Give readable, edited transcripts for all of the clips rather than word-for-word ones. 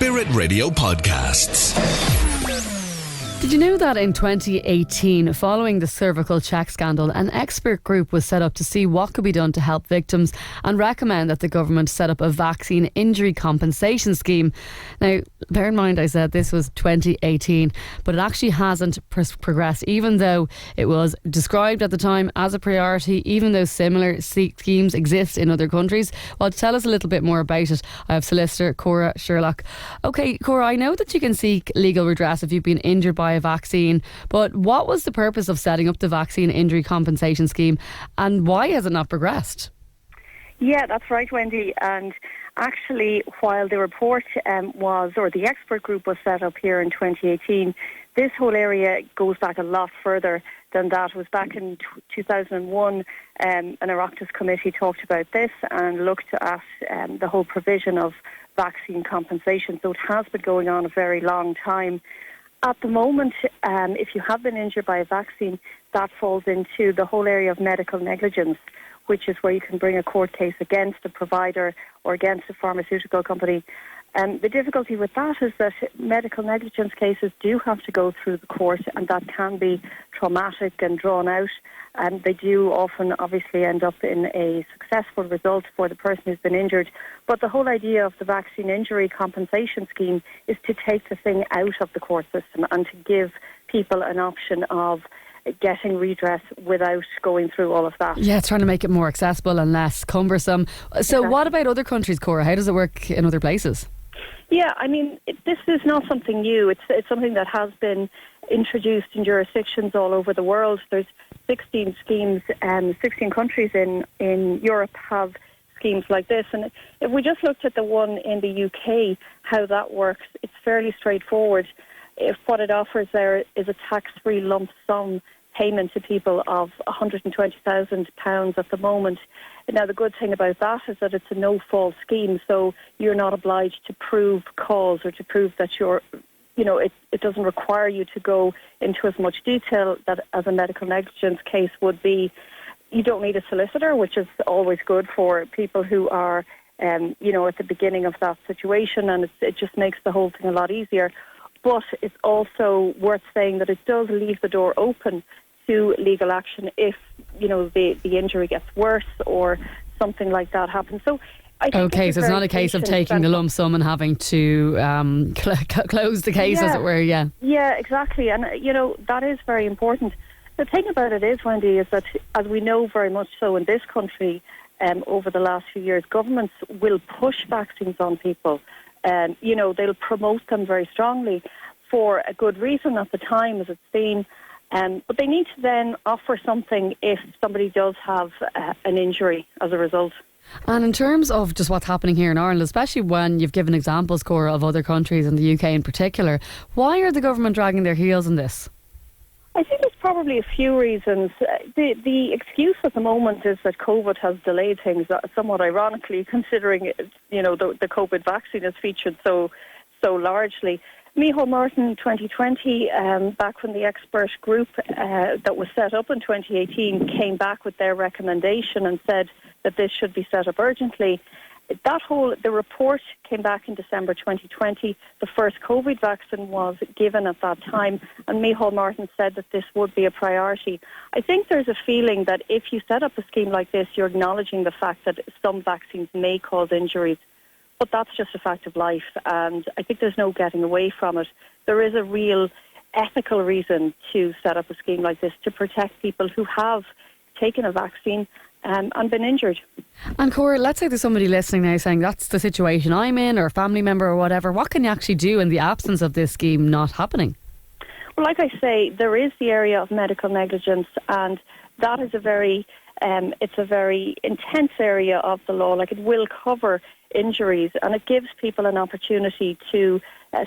Spirit Radio podcasts. Did you know that in 2018, following the cervical check scandal, an expert group was set up to see what could be done to help victims and recommend that the government set up a vaccine injury compensation scheme? Now, bear in mind I said this was 2018, but it actually hasn't progressed, even though it was described at the time as a priority, even though similar schemes exist in other countries. Well, to tell us a little bit more about it, I have solicitor Cora Sherlock. OK, Cora, I know that you can seek legal redress if you've been injured by a vaccine, but what was the purpose of setting up the vaccine injury compensation scheme, and why has it not progressed? Yeah, that's right, Wendy. And actually, while the report the expert group was set up here in 2018, this whole area goes back a lot further than that. It was back in 2001, an Oireachtas committee talked about this and looked at the whole provision of vaccine compensation. So it has been going on a very long time. At the moment, if you have been injured by a vaccine, that falls into the whole area of medical negligence, which is where you can bring a court case against a provider or against a pharmaceutical company. The difficulty with that is that medical negligence cases do have to go through the court, and that can be traumatic and drawn out. And they do often obviously end up in a successful result for the person who's been injured. But the whole idea of the vaccine injury compensation scheme is to take the thing out of the court system and to give people an option of getting redress without going through all of that. Yeah, it's trying to make it more accessible and less cumbersome. So exactly. What about other countries, Cora? How does it work in other places? Yeah, I mean, this is not something new. It's something that has been introduced in jurisdictions all over the world. There's 16 schemes and 16 countries in Europe have schemes like this. And if we just looked at the one in the UK, how that works, it's fairly straightforward. If what it offers there is a tax-free lump sum payment to people of £120,000 at the moment. Now, the good thing about that is that it's a no-fault scheme, so you're not obliged to prove cause or to prove that it doesn't require you to go into as much detail that as a medical negligence case would be. You don't need a solicitor, which is always good for people who are, at the beginning of that situation, and it just makes the whole thing a lot easier. But it's also worth saying that it does leave the door open to legal action if, the injury gets worse or something like that happens. So so it's not a case of taking the lump sum and having to close the case, as it were, yeah. Yeah, exactly. And, that is very important. The thing about it is, Wendy, is that, as we know very much so in this country, over the last few years, governments will push vaccines on people. They'll promote them very strongly for a good reason at the time, as it's seen. But they need to then offer something if somebody does have an injury as a result. And in terms of just what's happening here in Ireland, especially when you've given examples, Cora, of other countries and the UK in particular, why are the government dragging their heels in this? I think there's probably a few reasons. The excuse at the moment is that COVID has delayed things, somewhat ironically, considering the COVID vaccine is featured so largely. Micheál Martin 2020, back when the expert group that was set up in 2018 came back with their recommendation and said that this should be set up urgently. The report came back in December 2020. The first COVID vaccine was given at that time, and Micheál Martin said that this would be a priority. I think there's a feeling that if you set up a scheme like this, you're acknowledging the fact that some vaccines may cause injuries. But that's just a fact of life, and I think there's no getting away from it. There is a real ethical reason to set up a scheme like this to protect people who have taken a vaccine and been injured. And Cora, let's say there's somebody listening now saying that's the situation I'm in, or a family member or whatever. What can you actually do in the absence of this scheme not happening? Well, like I say, there is the area of medical negligence, and that is a very intense area of the law. Like, it will cover injuries, and it gives people an opportunity to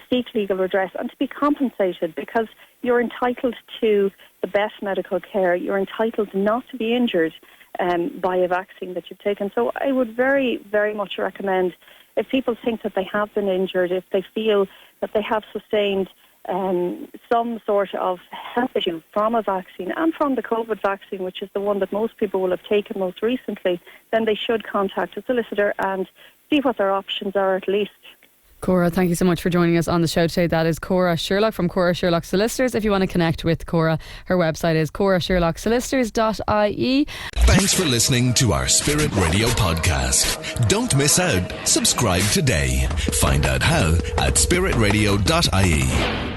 seek legal redress and to be compensated, because you're entitled to the best medical care. You're entitled not to be injured by a vaccine that you've taken. So I would very, very much recommend, if people think that they have been injured, if they feel that they have sustained some sort of health issue from a vaccine and from the COVID vaccine, which is the one that most people will have taken most recently, then they should contact a solicitor and see what their options are at least. Cora, thank you so much for joining us on the show today. That is Cora Sherlock from Cora Sherlock Solicitors. If you want to connect with Cora, her website is corasherlocksolicitors.ie. Thanks for listening to our Spirit Radio podcast. Don't miss out. Subscribe today. Find out how at spiritradio.ie.